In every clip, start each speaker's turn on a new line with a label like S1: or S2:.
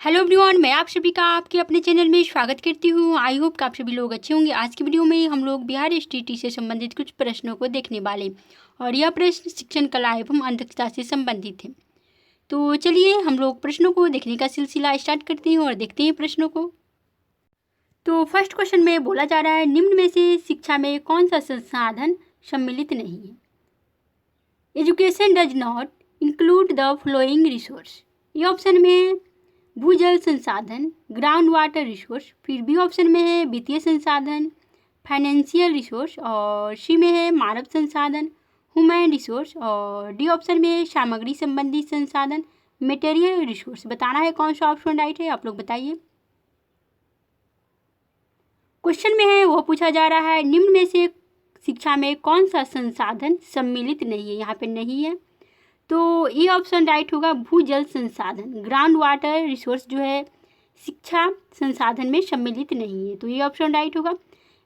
S1: Hello everyone, मैं आप सभी का आपके अपने चैनल में स्वागत करती हूँ। आई होप कि आप सभी लोग अच्छे होंगे। आज की वीडियो में हम लोग बिहार स्टेटी से संबंधित कुछ प्रश्नों को देखने वाले और यह प्रश्न शिक्षण कला एवं अध्यक्षता से संबंधित है। तो चलिए हम लोग प्रश्नों को देखने का सिलसिला स्टार्ट करते हैं और देखते हैं प्रश्नों को। तो फर्स्ट क्वेश्चन में बोला जा रहा है, निम्न में से शिक्षा में कौन सा संसाधन सम्मिलित नहीं है? Education does not include the flowing resource. ये ऑप्शन में भूजल संसाधन, ग्राउंड वाटर रिसोर्स, फिर बी ऑप्शन में है वित्तीय संसाधन, फाइनेंशियल रिसोर्स, और सी में है मानव संसाधन, ह्यूमन रिसोर्स, और डी ऑप्शन में है सामग्री संबंधी संसाधन, मटेरियल रिसोर्स। बताना है कौन सा ऑप्शन राइट है, आप लोग बताइए। क्वेश्चन में है वो पूछा जा रहा है, निम्न में से शिक्षा में कौन सा संसाधन सम्मिलित नहीं है? यहाँ पे नहीं है, तो ये ऑप्शन राइट होगा भूजल संसाधन। ग्राउंड वाटर रिसोर्स जो है शिक्षा संसाधन में सम्मिलित नहीं है, तो ये ऑप्शन राइट होगा।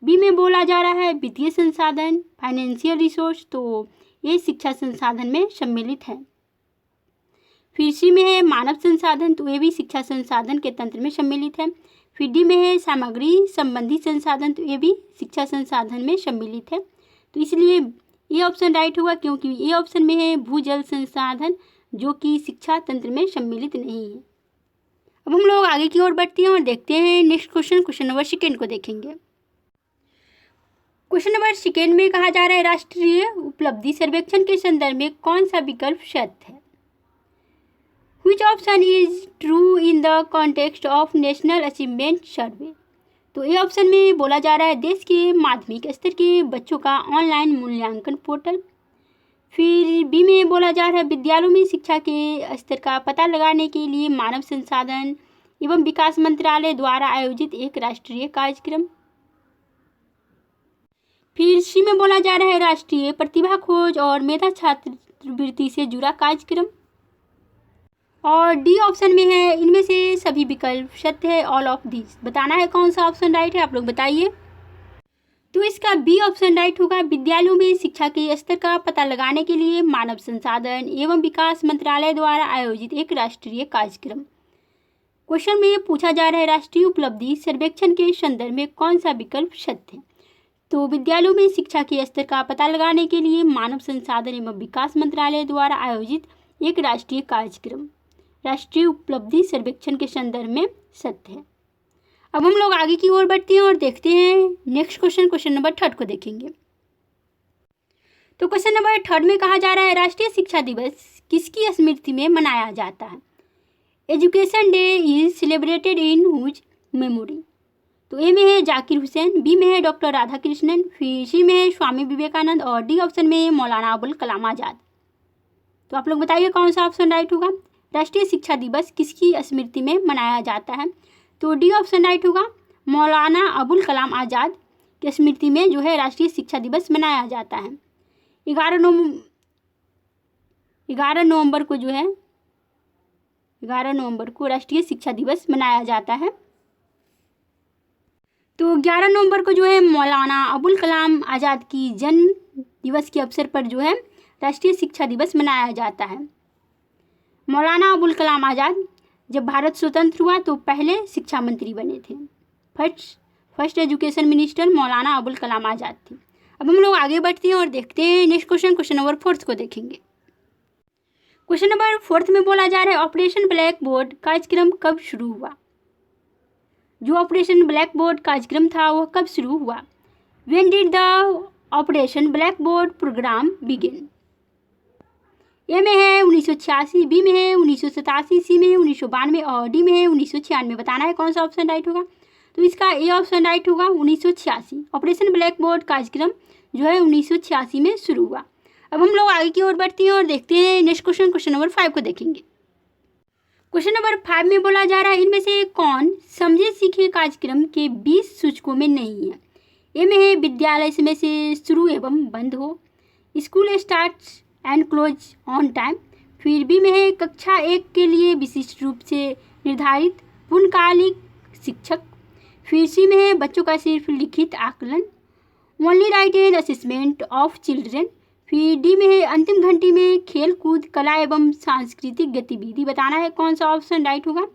S1: बी में बोला जा रहा है वित्तीय संसाधन, फाइनेंशियल रिसोर्स, तो ये शिक्षा संसाधन में सम्मिलित है। फिर सी में है मानव संसाधन, तो ये भी शिक्षा संसाधन के तंत्र में सम्मिलित है। फिर डी में है सामग्री संबंधी संसाधन, तो ये भी शिक्षा संसाधन में सम्मिलित है। तो इसलिए ये ऑप्शन राइट होगा, क्योंकि ये ऑप्शन में है भूजल संसाधन जो कि शिक्षा तंत्र में सम्मिलित नहीं है। अब हम लोग आगे की ओर बढ़ते हैं और देखते हैं नेक्स्ट क्वेश्चन नंबर सेकेंड को देखेंगे। क्वेश्चन नंबर सेकेंड में कहा जा रहा है, राष्ट्रीय उपलब्धि सर्वेक्षण के संदर्भ में कौन सा विकल्प सत्य है? Which option is true in the context of National Achievement Survey? तो ये ऑप्शन में बोला जा रहा है देश के माध्यमिक स्तर के बच्चों का ऑनलाइन मूल्यांकन पोर्टल। फिर बी में बोला जा रहा है विद्यालयों में शिक्षा के स्तर का पता लगाने के लिए मानव संसाधन एवं विकास मंत्रालय द्वारा आयोजित एक राष्ट्रीय कार्यक्रम। फिर सी में बोला जा रहा है राष्ट्रीय प्रतिभा खोज और मेधा छात्रवृत्ति से जुड़ा कार्यक्रम। और डी ऑप्शन में है इनमें से सभी विकल्प सत्य है, ऑल ऑफ दिस। बताना है कौन सा ऑप्शन राइट है, आप लोग बताइए। तो इसका बी ऑप्शन राइट होगा, विद्यालयों में शिक्षा के स्तर का पता लगाने के लिए मानव संसाधन एवं विकास मंत्रालय द्वारा आयोजित एक राष्ट्रीय कार्यक्रम। क्वेश्चन में पूछा जा रहा है राष्ट्रीय उपलब्धि सर्वेक्षण के संदर्भ में कौन सा विकल्प सत्य है? तो विद्यालयों में शिक्षा के स्तर का पता लगाने के लिए मानव संसाधन एवं विकास मंत्रालय द्वारा आयोजित एक राष्ट्रीय कार्यक्रम राष्ट्रीय उपलब्धि सर्वेक्षण के संदर्भ में सत्य है। अब हम लोग आगे की ओर बढ़ते हैं और देखते हैं नेक्स्ट क्वेश्चन नंबर थर्ड को देखेंगे। तो क्वेश्चन नंबर थर्ड में कहा जा रहा है राष्ट्रीय शिक्षा दिवस किसकी स्मृति में मनाया जाता है? Education day is celebrated in whose memory. तो ए में है जाकिर हुसैन, बी में है डॉक्टर राधाकृष्णन, फिर सी में है स्वामी विवेकानंद, और डी ऑप्शन में है मौलाना अबुल कलाम आज़ाद। तो आप लोग बताइए कौन सा ऑप्शन राइट होगा? राष्ट्रीय शिक्षा दिवस किसकी स्मृति में मनाया जाता है? तो डी ऑप्शन राइट होगा, मौलाना अबुल कलाम आज़ाद की स्मृति में जो है राष्ट्रीय शिक्षा दिवस मनाया जाता है। 11 नवंबर को जो है 11 नवंबर को राष्ट्रीय शिक्षा दिवस मनाया जाता है। तो 11 नवंबर को जो है मौलाना अबुल कलाम आज़ाद की जन्म दिवस के अवसर पर जो है राष्ट्रीय शिक्षा दिवस मनाया जाता है। मौलाना अबुल कलाम आज़ाद जब भारत स्वतंत्र हुआ तो पहले शिक्षा मंत्री बने थे। First education minister Maulana Abul Kalam Azad थे। अब हम लोग आगे बढ़ते हैं और देखते हैं नेक्स्ट क्वेश्चन नंबर फोर्थ को देखेंगे। क्वेश्चन नंबर फोर्थ में बोला जा रहा है ऑपरेशन ब्लैक बोर्ड कार्यक्रम कब शुरू हुआ? जो ऑपरेशन ब्लैक बोर्ड कार्यक्रम था वह कब शुरू हुआ? When did the operation blackboard program begin? ए में है 1986, बी में है 1987, सी में है 1992 और डी में है 1996। बताना है कौन सा ऑप्शन राइट होगा? तो इसका ए ऑप्शन राइट होगा 1986। ऑपरेशन ब्लैक बोर्ड कार्यक्रम जो है 1986 में शुरू हुआ। अब हम लोग आगे की ओर बढ़ते हैं और देखते हैं नेक्स्ट क्वेश्चन नंबर 5 को देखेंगे। क्वेश्चन नंबर 5 में बोला जा रहा है इनमें से कौन समझे सीखे कार्यक्रम के 20 सूचकों में नहीं है? ए में है विद्यालय समय से शुरू एवं बंद हो, school start and close on time, फिर बी में है कक्षा 1 के लिए विशिष्ट रूप से निर्धारित पूर्णकालिक शिक्षक, फिर सी में है बच्चों का सिर्फ लिखित आकलन, only right and assessment of children, फिर डी में है अंतिम घंटी में खेल कूद कला एवं सांस्कृतिक गतिविधि। बताना है कौन सा ऑप्शन राइट होगा?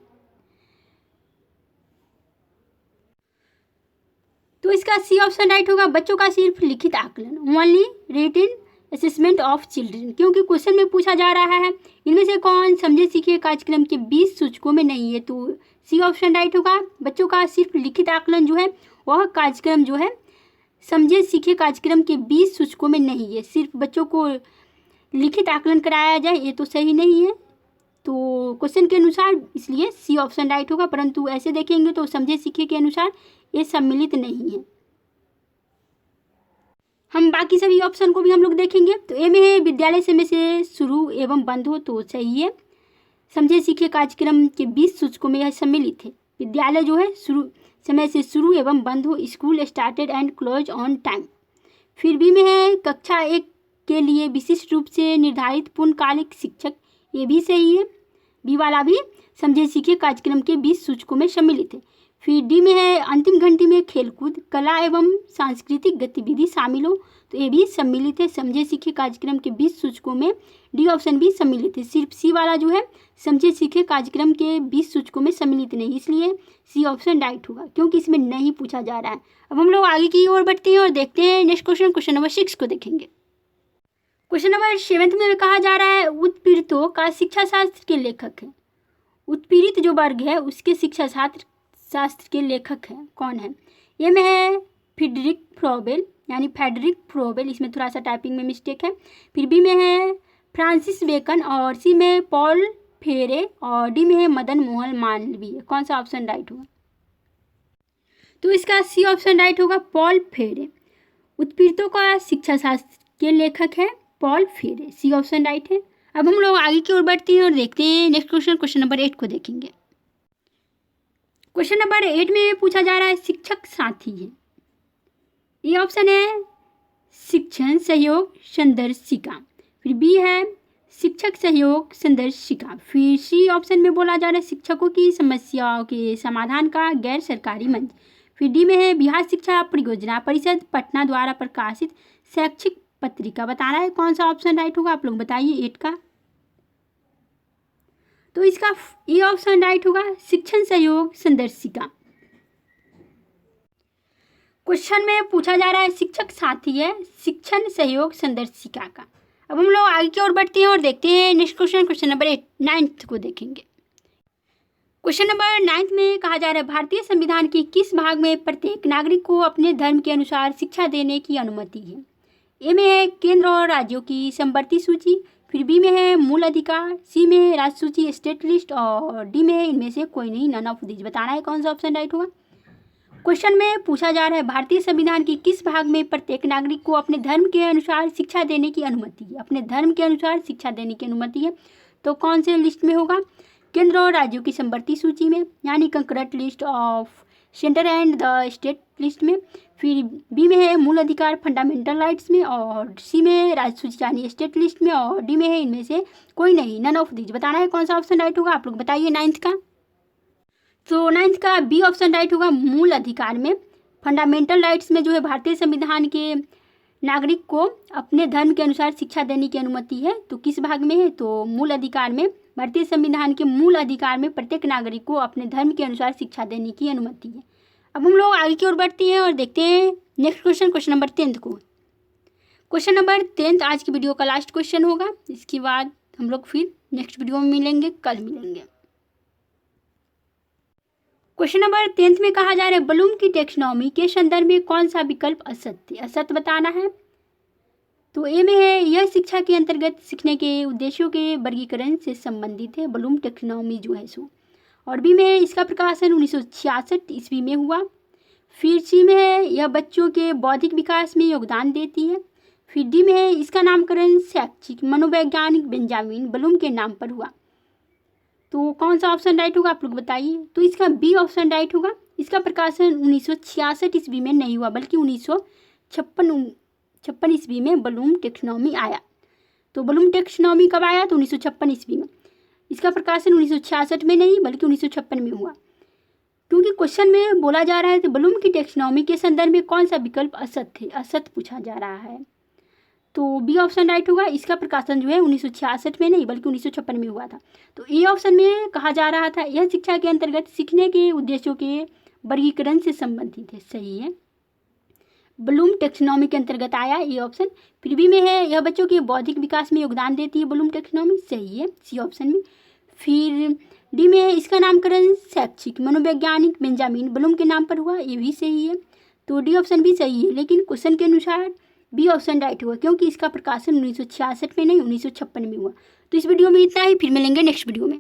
S1: तो इसका सी ऑप्शन राइट होगा, बच्चों का सिर्फ लिखित आकलन, only written assessment of children, क्योंकि क्वेश्चन में पूछा जा रहा है इनमें से कौन समझे सीखे कार्यक्रम के 20 सूचकों में नहीं है। तो सी ऑप्शन राइट होगा, बच्चों का सिर्फ लिखित आकलन जो है वह कार्यक्रम जो है समझे सीखे कार्यक्रम के 20 सूचकों में नहीं है। सिर्फ बच्चों को लिखित आकलन कराया जाए ये तो सही नहीं है, तो क्वेश्चन के अनुसार इसलिए सी ऑप्शन राइट होगा, परंतु ऐसे देखेंगे तो समझे सीखे के अनुसार ये सम्मिलित नहीं है। हम बाकी सभी ऑप्शन को भी हम लोग देखेंगे। तो ए में है विद्यालय समय से शुरू एवं बंद हो, तो सही है, समझे सीखे कार्यक्रम के 20 सूचकों में यह सम्मिलित है। विद्यालय जो है समय से शुरू एवं बंद हो, school started and close on time. फिर बी में है कक्षा 1 के लिए विशिष्ट रूप से निर्धारित पूर्णकालिक शिक्षक, ये भी सही है, बी वाला भी समझे सीखे कार्यक्रम के 20 सूचकों में सम्मिलित है। फिर डी में है अंतिम घंटी में खेलकूद कला एवं सांस्कृतिक गतिविधि शामिल हो, तो ये भी सम्मिलित है, समझे सीखे कार्यक्रम के 20 सूचकों में डी ऑप्शन भी सम्मिलित है। सिर्फ सी वाला जो है समझे सीखे कार्यक्रम के 20 सूचकों में सम्मिलित नहीं, इसलिए सी ऑप्शन राइट होगा, क्योंकि इसमें नहीं पूछा जा रहा है। अब हम लोग आगे की ओर बढ़ते हैं और देखते हैं नेक्स्ट क्वेश्चन, क्वेश्चन नंबर 6 को देखेंगे। क्वेश्चन नंबर 7 में कहा जा रहा है उत्पीड़ितों का शिक्षा शास्त्र के लेखक है। उत्पीड़ित जो वर्ग है उसके शिक्षा शास्त्र के लेखक हैं कौन है? ये में है फ्रेडरिक फ्रोबेल, यानी फ्रेडरिक फ्रोबेल, इसमें थोड़ा सा टाइपिंग में मिस्टेक है। फिर बी में है फ्रांसिस बेकन, और सी में पॉल फेरे, और डी में है मदन मोहन मालवीय। कौन सा ऑप्शन राइट होगा? तो इसका सी ऑप्शन राइट होगा, पॉल फेरे। उत्पीड़ितों का शिक्षा शास्त्र के लेखक है पॉल फेरे, सी ऑप्शन राइट है। अब हम लोग आगे की ओर बढ़ते हैं और देखते हैं नेक्स्ट क्वेश्चन, क्वेश्चन नंबर 8 को देखेंगे। क्वेश्चन नंबर 8 में पूछा जा रहा है शिक्षक साथी है। ये ऑप्शन है शिक्षण सहयोग संदर्शिका, फिर बी है शिक्षक सहयोग संदर्शिका, फिर सी ऑप्शन में बोला जा रहा है शिक्षकों की समस्याओं के समाधान का गैर सरकारी मंच, फिर डी में है बिहार शिक्षा परियोजना परिषद पटना द्वारा प्रकाशित शैक्षिक पत्रिका। बताना है कौन सा ऑप्शन राइट होगा, आप लोग बताइए 8 का। तो इसका ये ऑप्शन राइट होगा, शिक्षण सहयोग संदर्शिका। क्वेश्चन में पूछा जा रहा है शिक्षक साथी है शिक्षण सहयोग संदर्शिका का। अब हम लोग आगे की ओर बढ़ते हैं और देखते हैं नेक्स्ट क्वेश्चन, क्वेश्चन नंबर 9 को देखेंगे। क्वेश्चन नंबर 9 में कहा जा रहा है भारतीय संविधान के किस भाग में प्रत्येक नागरिक को अपने धर्म के अनुसार शिक्षा देने की अनुमति है? ए में है केंद्र और राज्यों की समवर्ती सूची, फिर बी में है मूल अधिकार, सी में है राज्य सूची स्टेट लिस्ट, और डी में है इनमें से कोई नहीं, नन ऑफ दीज। बताना है कौन सा ऑप्शन राइट होगा। क्वेश्चन में पूछा जा रहा है भारतीय संविधान के किस भाग में प्रत्येक नागरिक को अपने धर्म के अनुसार शिक्षा देने की अनुमति है? अपने धर्म के अनुसार शिक्षा देने की अनुमति है, तो कौन से लिस्ट में होगा? केंद्र और राज्यों की समवर्ती सूची में, यानी concurrent list of centre and the state list में, फिर बी में है मूल अधिकार फंडामेंटल राइट्स में, और सी में है राज्य सूची यानी स्टेट लिस्ट में, और डी में है इनमें से कोई नहीं, नन ऑफ दीज। बताना है कौन सा ऑप्शन राइट होगा, आप लोग बताइए 9 का। तो 9 का बी ऑप्शन राइट होगा, मूल अधिकार में। फंडामेंटल राइट्स में जो है भारतीय संविधान के नागरिक को अपने धर्म के अनुसार शिक्षा देने की अनुमति है, तो किस भाग में है? तो मूल अधिकार में। भारतीय संविधान के मूल अधिकार में प्रत्येक नागरिक को अपने धर्म के अनुसार शिक्षा देने की अनुमति है। अब हम लोग आगे की ओर बढ़ते हैं और देखते हैं नेक्स्ट क्वेश्चन, क्वेश्चन नंबर 10 को। क्वेश्चन नंबर 10 आज की वीडियो का लास्ट क्वेश्चन होगा, इसके बाद हम लोग फिर नेक्स्ट वीडियो में मिलेंगे, कल मिलेंगे। क्वेश्चन नंबर 10 में कहा जा रहा है ब्लूम की टेक्सोनॉमी के संदर्भ में कौन सा विकल्प असत्य है? असत्य बताना है। तो ए में है यह शिक्षा के अंतर्गत सीखने के उद्देश्यों के वर्गीकरण से संबंधित है, ब्लूम टेक्सोनॉमी जो है सो, और बी में है इसका प्रकाशन 1966 ईस्वी में हुआ, फिर सी में है यह बच्चों के बौद्धिक विकास में योगदान देती है, फिर डी में है इसका नामकरण शैक्षिक मनोवैज्ञानिक बेंजामिन ब्लूम के नाम पर हुआ। तो कौन सा ऑप्शन राइट होगा, आप लोग बताइए। तो इसका बी ऑप्शन राइट होगा, इसका प्रकाशन 1966 ईस्वी में नहीं हुआ, बल्कि 1956 ईस्वी में ब्लूम टेक्सोनॉमी आया। तो ब्लूम टेक्सोनॉमी कब आया? तो 1956 ईस्वी में। इसका प्रकाशन 1966 में नहीं बल्कि 1956 में हुआ, क्योंकि क्वेश्चन में बोला जा रहा है कि ब्लूम की टेक्सोनॉमी के संदर्भ में कौन सा विकल्प असत्य है, असत्य पूछा जा रहा है। तो बी ऑप्शन राइट होगा, इसका प्रकाशन जो है 1966 में नहीं बल्कि 1956 में हुआ था। तो ए ऑप्शन में कहा जा रहा था यह शिक्षा के अंतर्गत सीखने के उद्देश्यों के वर्गीकरण से संबंधित है, सही है। ब्लूम टेक्सोनॉमी के अंतर्गत आया, ये ऑप्शन। फिर बी में है, यह बच्चों के बौद्धिक विकास में योगदान देती है ब्लूम टेक्सोनॉमी, सही है सी ऑप्शन में। फिर डी में है, इसका नामकरण शैक्षिक मनोवैज्ञानिक बेंजामिन ब्लूम के नाम पर हुआ, ये भी सही है। तो डी ऑप्शन भी सही है, लेकिन क्वेश्चन के अनुसार बी ऑप्शन राइट हुआ, क्योंकि इसका प्रकाशन 1966 में नहीं 1956 में हुआ। तो इस वीडियो में इतना ही, फिर मिलेंगे नेक्स्ट वीडियो में।